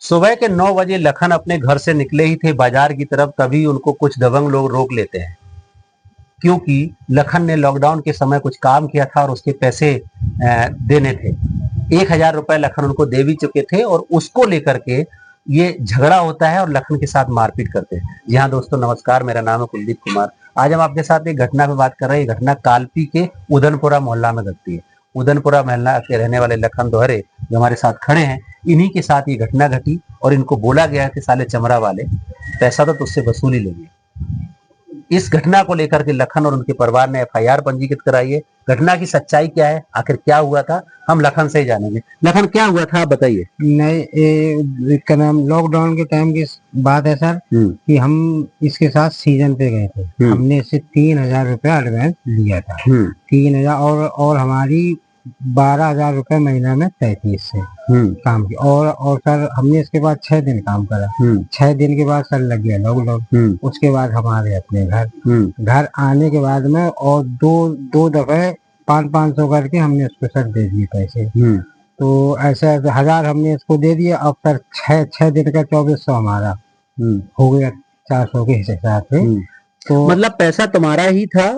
सुबह के 9 बजे लखन अपने घर से निकले ही थे बाजार की तरफ, तभी उनको कुछ दबंग लोग रोक लेते हैं, क्योंकि लखन ने लॉकडाउन के समय कुछ काम किया था और उसके पैसे देने थे। 1000 रुपए लखन उनको दे भी चुके थे और उसको लेकर के ये झगड़ा होता है और लखन के साथ मारपीट करते हैं। जी हाँ दोस्तों, नमस्कार, मेरा नाम है कुलदीप कुमार। आज हम आपके साथ एक घटना पे बात कर रहे हैं। घटना कालपी के उदनपुरा मोहल्ला में घटती है। उदनपुरा मोहल्ला के रहने वाले लखन दोहरे जो हमारे साथ खड़े हैं, इन्हीं के साथ ये घटना घटी और इनको बोला गया कि साले चमड़ा वाले, पैसा तो तुझसे वसूल ही लेंगे। इस घटना को लेकर के लखन और उनके परिवार ने एफआईआर पंजीकृत कराई है। घटना की सच्चाई क्या है, आखिर क्या हुआ था, हम लखन से ही जानेंगे। लखन, क्या हुआ था, आप बताइए। नहीं, क्या नाम, लॉकडाउन के टाइम की बात है सर कि हम इसके साथ सीजन पे गए थे। हमने इससे 3000 रुपया एडवांस लिया था। 3000 और हमारी 12,000 रुपए महीना में तय थी इससे काम की। और सर हमने इसके बाद 6 दिन काम करा। 6 दिन के बाद सर लग गया लॉकडाउन। उसके बाद हमारे अपने घर आने के बाद में और दो दफे 500 करके हमने उसको सर दे दिए पैसे। तो ऐसे 1000 हमने इसको दे दिया। अब सर 6 दिन का 2400 हमारा हो गया 400 के हिसाब से। तो मतलब पैसा तुम्हारा ही था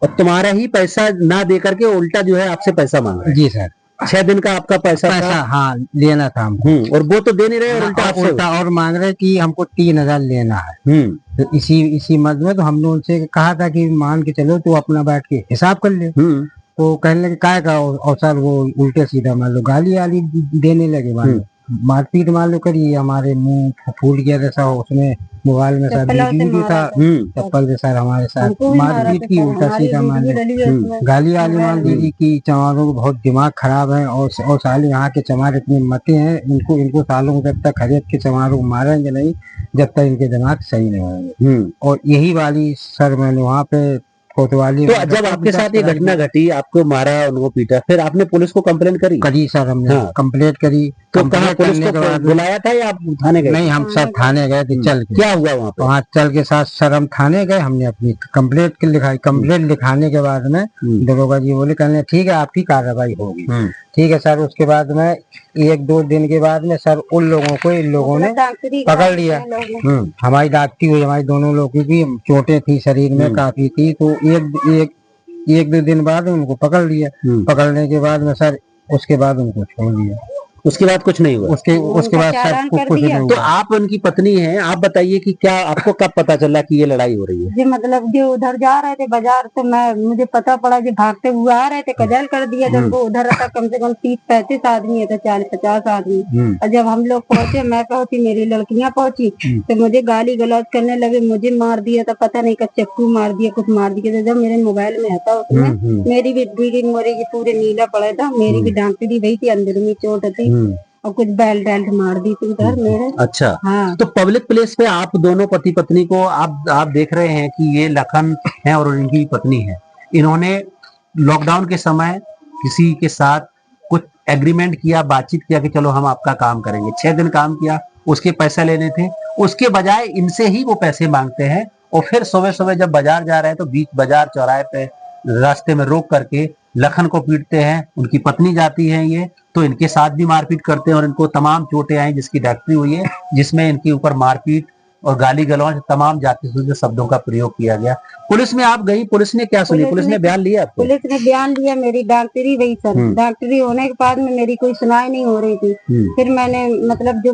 और तुम्हारा ही पैसा ना दे करके उल्टा जो है आपसे पैसा मांग रहा है। जी सर, 6 दिन का आपका पैसा था। हाँ, लेना था हमको। और वो तो दे नहीं रहे और उल्टा और मांग रहे कि हमको 3000 लेना है। तो इसी मद में तो हमने उनसे कहा था कि मान के चलो तो अपना बैठ के हिसाब कर ले। तो कहने लगे काय का, और सर वो उल्टे सीधा मान लो गाली आली देने लगे। मान लो मारपीट मान लो करी, हमारे मुंह फूल गया था। उसमें मोबाइल में सर वीडियो भी था, चप्पल से सर हमारे साथ मारपीट की, उल्टा सीधा मान लो गाली आली मान लीजिए कि चमारों को बहुत दिमाग खराब है। और साले यहाँ के चमार इतने मते हैं, इनको सालों को जब तक खरीद के चमारों को मारेंगे नहीं, जब तक इनके दिमाग सही नहीं होंगे। और यही वाली सर मैंने वहाँ पे कोतवाली। तो जब आपके साथ ये घटना घटी, आपको मारा, उनको पीटा, फिर आपने पुलिस को कंप्लेंट करी सर हमने। हाँ। कंप्लेंट करी। तो कहाँ पुलिस को बुलाया था या आप थाने गए? नहीं, हम सर थाने गए थे चल के। क्या हुआ वहाँ पे? वहाँ चल के साथ सर हम थाने गए, हमने अपनी कंप्लेंट लिखाई। कंप्लेंट लिखाने के बाद में दरोगा जी बोले कहने ठीक है आपकी कार्रवाई होगी। ठीक है सर। उसके बाद में 1-2 दिन के बाद में सर उन लोगों को इन लोगों ने पकड़ लिया। हमारी दागती हुई, हमारी दोनों लोगों की चोटें थी शरीर में काफी थी। तो एक 2 दिन बाद उनको पकड़ लिया। पकड़ने के बाद में सर उसके बाद उनको छोड़ दिया। उसके बाद कुछ नहीं हुआ? उसके बाद सर कुछ नहीं हुआ। तो आप उनकी पत्नी हैं, आप बताइए कि क्या आपको कब पता चला कि ये लड़ाई हो रही है? जी मतलब जो उधर जा रहे थे बाजार, तो मुझे पता पड़ा जो भागते हुए आ रहे थे, कजल कर दिया। जब वो उधर था कम से कम 30-35 आदमी था, 40-50 आदमी। और जब हम लोग पहुंचे, मैं पहुंची, मेरी लड़कियां पहुंची, तो मुझे गाली गलौज करने लगे। मुझे मार दिया था, पता नहीं का चक्कू मार दिया, कुछ मार दिया। जब मेरे मोबाइल में था उसमें मेरी भी ब्लीडिंग हो रही थी, पूरे नीला पड़ा था। मेरी भी डांटी दी गई थी, अंदर में चोट थी और कुछ बेल्ट मार दी थी उधर मेरे। अच्छा। हाँ। तो पब्लिक प्लेस पे आप दोनों पति पत्नी को आप देख रहे हैं कि ये लखन है और उनकी पत्नी है। इन्होंने लॉकडाउन के समय किसी के साथ कुछ एग्रीमेंट किया, बातचीत किया कि चलो हम आपका काम करेंगे। 6 दिन काम किया, उसके पैसे लेने थे, उसके बजाय इनसे ही वो पैसे मांगते हैं। और फिर सुबह सुबह जब बाजार जा रहे हैं तो बीच बाजार चौराहे पे रास्ते में रोक करके लखन को पीटते हैं। उनकी पत्नी जाती है ये, तो इनके साथ भी मारपीट करते हैं और इनको तमाम चोटें आई, जिसकी डॉक्टरी हुई है, जिसमें इनके ऊपर मारपीट और गाली गलौज तमाम जाति सूझे शब्दों का प्रयोग किया गया। पुलिस में आप गई, पुलिस ने क्या सुनी? पुलिस ने बयान लिया आपको? पुलिस ने बयान लिया, मेरी डॉक्टरी गई सर। डॉक्टरी होने के बाद में मेरी कोई सुनाई नहीं हो रही थी। फिर मैंने मतलब जो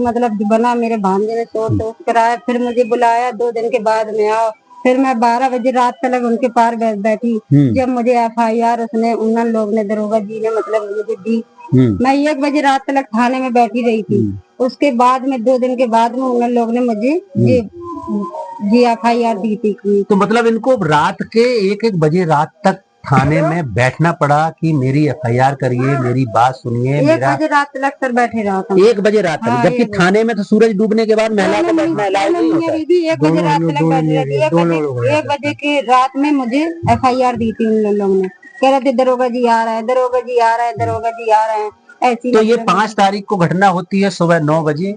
बना, मेरे भांजे ने सोच कराया। फिर मुझे बुलाया 2 दिन के बाद में आओ। फिर मैं 12 बजे रात तक उनके पार बैठी। जब मुझे एफआईआर उसने उन लोग ने, दरोगा जी ने मतलब मुझे दी, मैं 1 बजे रात तक थाने में बैठी रही थी। उसके बाद में 2 दिन के बाद में उन लोग ने मुझे जी एफआईआर दी थी। तो मतलब इनको रात के 1-1 बजे रात तक थाने में बैठना पड़ा कि मेरी एफआईआर करिए, मेरी बात सुनिए। 1 बजे रात तक सर बैठे रहा था। 1 बजे रात तक? जबकि थाने में तो सूरज डूबने के बाद महिला को बैठना अलाउ नहीं होता। 1 बजे रात तक बैठी रहती है। 1 बजे की रात में मुझे एफआईआर दी थी उन लोगों ने। कह रहे थे दरोगा जी आ रहा है, दरोगा जी आ रहा है, दरोगा जी आ रहे हैं, ऐसी। तो ये 5 तारीख को घटना होती है सुबह 9 बजे।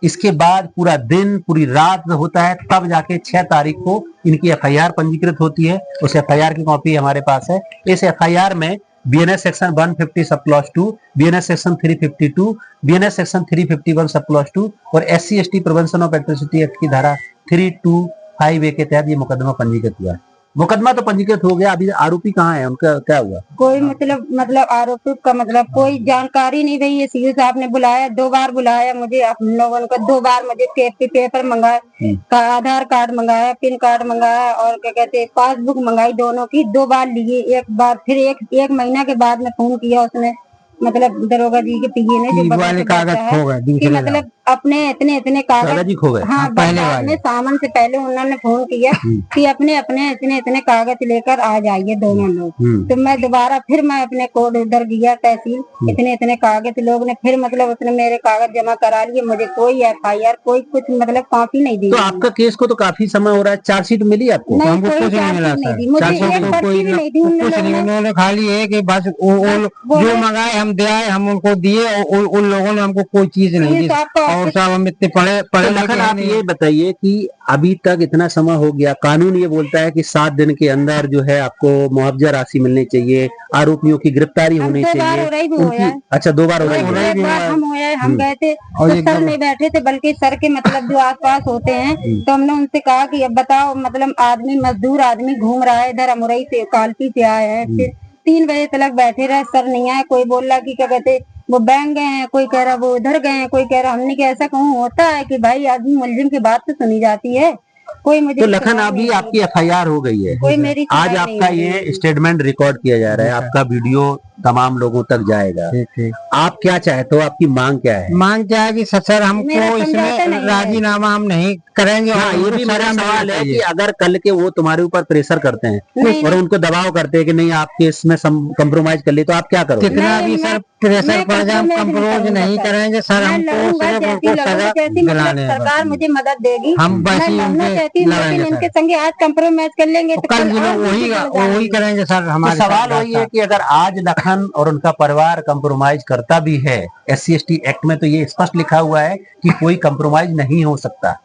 इसके बाद पूरा दिन पूरी रात होता है, तब जाके 6 तारीख को इनकी एफआईआर पंजीकृत होती है। उस एफआईआर की कॉपी हमारे पास है। इस एफआईआर में BNS section 150 sub clause 2, BNS section 352, BNS section 351 sub clause 2 और SC/ST prevention of atrocity act की धारा 325A के तहत ये मुकदमा पंजीकृत हुआ है। मुकदमा तो पंजीकृत हो गया, अभी आरोपी कहाँ है, उनका क्या हुआ? कोई मतलब आरोपी का मतलब कोई जानकारी नहीं रही है। सीओ साहब ने बुलाया, 2 बार बुलाया मुझे, हम लोगों को 2 बार मुझे पेपर मंगाए, आधार कार्ड मंगाया, पिन कार्ड मंगाया और क्या कहते पासबुक मंगाई, दोनों की 2 बार लिए। एक बार फिर एक महीना के बाद में फोन किया उसने, मतलब दरोगा जी के पीए ने, जो कागज खो गए कि मतलब अपने इतने कागज खो गए। हाँ, पहले वाले सामान से पहले उन्होंने फोन किया कि अपने इतने कागज लेकर आ जाइए दोनों लोग। तो मैं दोबारा फिर मैं अपने कोर्ट उधर गया तहसील, इतने कागज लोग ने फिर मतलब उसने मेरे कागज जमा करा लिए, मुझे कोई FIR कोई कुछ मतलब कॉपी नहीं दी। तो आपका केस को तो काफी समय हो रहा है, चार्जशीट मिली आपको? नहीं, हमको कोई कुछ नहीं मिला चार्जशीट नहीं सर, दी मुझे, एक पर्ची भी नहीं दी उन कुछ नहीं। लोगों ने। उन्होंने खाली है कि बस जो मंगाए हम दे आए, हम उनको दिए और उन लोगों ने हमको कोई चीज नहीं दी। और साहब हम इतने पढ़े लखन आप ये बताइए कि अभी तक इतना समय हो गया, कानून ये बोलता है कि 7 दिन के अंदर जो है आपको मुआवजा राशि मिलनी चाहिए, आरोपियों की गिरफ्तारी होनी चाहिए। अच्छा, 2 बार हो रही है। हम गए थे तो सर नहीं बैठे थे, बल्कि सर के मतलब जो आसपास होते हैं, तो हमने उनसे कहा कि अब बताओ मतलब आदमी मजदूर आदमी घूम रहा है इधर, अमुरई से कालपी से आए हैं, फिर 3 बजे तक बैठे रहे, सर नहीं आए। कोई बोल रहा कि क्या कहते वो बैंक गए हैं, कोई कह रहा वो उधर गए हैं, कोई कह रहा हमने कि ऐसा कहूँ होता है कि भाई आदमी मुलजिम की बात तो सुनी जाती है। कोई मुझे तो लखन अभी आपकी FIR हो गई है, कोई मेरी आज आपका ये स्टेटमेंट रिकॉर्ड किया जा रहा है, आपका वीडियो तमाम लोगों तक जाएगा। आप क्या चाहते हो, आपकी मांग क्या है? मांग क्या है कि सर हमको इसमें राजीनामा हम नहीं करेंगे। हाँ, ये भी मेरा सवाल है कि अगर कल के वो तुम्हारे ऊपर प्रेशर करते हैं और उनको दबाव करते हैं कि नहीं आपके इसमें कंप्रोमाइज कर लिए, तो आप क्या करोगे? कितना भी सर प्रेशर पड़ जाए हम कंप्रोमाइज नहीं करेंगे सर, हमको सरकार मुझे मदद देगी, हम इनके संगे आज कंप्रोमाइज कर लेंगे तो कल वही करेंगे सर। हमारा सवाल वही है कि अगर आज लखन और उनका परिवार कंप्रोमाइज करता भी है, SC/ST एक्ट में तो ये स्पष्ट लिखा हुआ है कि कोई कंप्रोमाइज नहीं हो सकता।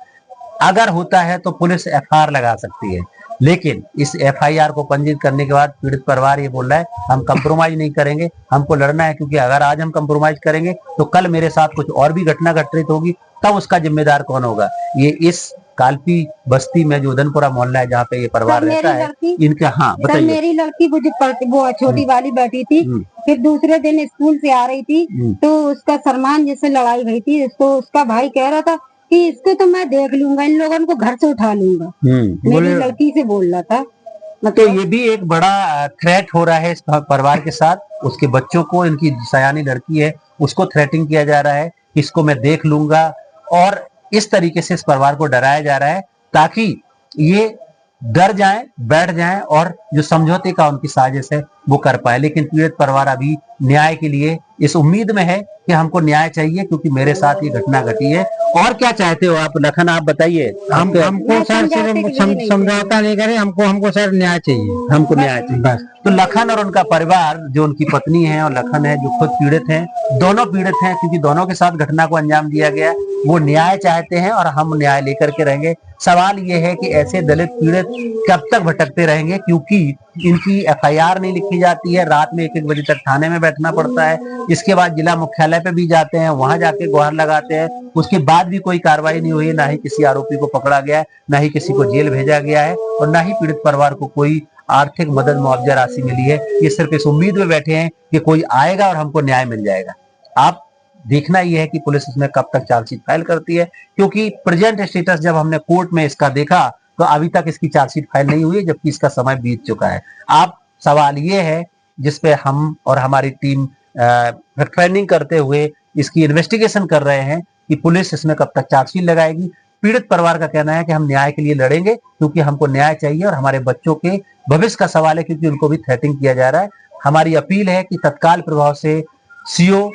अगर होता है तो पुलिस FIR लगा सकती है, लेकिन इस FIR को पंजीकृत करने के बाद पीड़ित परिवार ये बोल रहा है हम कंप्रोमाइज नहीं करेंगे, हमको लड़ना है, क्योंकि अगर आज हम कंप्रोमाइज करेंगे तो कल मेरे साथ कुछ और भी घटना घटित होगी, तब उसका जिम्मेदार कौन होगा? ये इस कालपी बस्ती में जो उदनपुरा मोहल्ला है जहाँ पे ये परिवार रहता है, इनका। हाँ बताइए। मेरी लड़की वो छोटी वाली बैठी थी, फिर दूसरे दिन स्कूल से आ रही थी, तो उसका सरमान जैसे लड़ाई हुई थी, तो उसका भाई कह रहा था कि इसको तो मैं देख लूंगा, इन लोगों को घर से उठा लूंगा। मेरी लड़की से बोल रहा था। तो ये भी एक बड़ा थ्रेट हो रहा है इस परिवार के साथ, उसके बच्चों को, इनकी सयानी लड़की है उसको थ्रेटिंग किया जा रहा है, इसको मैं देख लूंगा, और इस तरीके से इस परिवार को डराया जा रहा है ताकि ये डर जाएं, बैठ जाएं और जो समझौते का उनकी साजिश है वो कर पाए। लेकिन पीड़ित परिवार अभी न्याय के लिए इस उम्मीद में है कि हमको न्याय चाहिए, क्योंकि मेरे साथ ये घटना घटी है। और क्या चाहते हो आप लखन, आप बताइए। हमको सर सिर्फ समझौता नहीं करे, हमको सर न्याय चाहिए, हमको न्याय चाहिए बस। तो लखन और उनका परिवार, जो उनकी पत्नी है और लखन है जो खुद पीड़ित हैं, दोनों पीड़ित हैं क्योंकि दोनों के साथ घटना को अंजाम दिया गया, वो न्याय चाहते हैं और हम न्याय लेकर के रहेंगे। सवाल ये है कि ऐसे दलित पीड़ित कब तक भटकते रहेंगे, क्योंकि इनकी FIR नहीं लिखी जाती है, रात में 1-1 बजे तक थाने में बैठना पड़ता है, इसके बाद जिला मुख्यालय पे भी जाते हैं, वहां जाके गुहार लगाते हैं, उसके बाद भी कोई कार्रवाई नहीं हुई, ना ही किसी आरोपी को पकड़ा गया है, ना ही किसी को जेल भेजा गया है, और ना ही पीड़ित परिवार को कोई आर्थिक मदद मुआवजा राशि मिली है। ये सिर्फ इस उम्मीद में बैठे हैं कि कोई आएगा और हमको न्याय मिल जाएगा। आप देखना ये है कि पुलिस इसमें कब तक चार्जशीट फाइल करती है, क्योंकि प्रेजेंट स्टेटस जब हमने कोर्ट में इसका देखा तो अभी तक इसकी चार्जशीट फाइल नहीं हुई है, जबकि इसका समय बीत चुका है। आप सवाल ये है जिसपे हम और हमारी टीम ट्रेनिंग करते हुए इसकी इन्वेस्टिगेशन कर रहे हैं कि पुलिस इसमें कब तक चार्जशीट लगाएगी। पीड़ित परिवार का कहना है कि हम न्याय के लिए लड़ेंगे, क्योंकि हमको न्याय चाहिए और हमारे बच्चों के भविष्य का सवाल है, क्योंकि उनको भी थ्रेटिंग किया जा रहा है। हमारी अपील है कि तत्काल प्रभाव से CO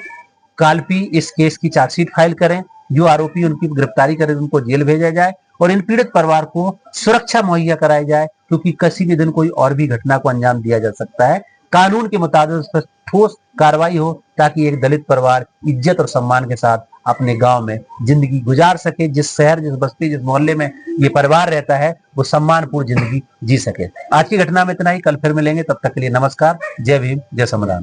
कालपी इस केस की चार्जशीट फाइल करें, जो आरोपी उनकी गिरफ्तारी करें उनको जेल भेजा जाए और इन पीड़ित परिवार को सुरक्षा मुहैया कराई जाए, क्योंकि किसी भी दिन कोई और भी घटना को अंजाम दिया जा सकता है। कानून के मुताबिक उस पर ठोस कार्रवाई हो, ताकि एक दलित परिवार इज्जत और सम्मान के साथ अपने गांव में जिंदगी गुजार सके। जिस शहर, जिस बस्ती, जिस मोहल्ले में ये परिवार रहता है, वो सम्मानपूर्ण जिंदगी जी सके। आज की घटना में इतना ही, कल फिर मिलेंगे, तब तक के लिए नमस्कार। जय भीम, जय संविधान।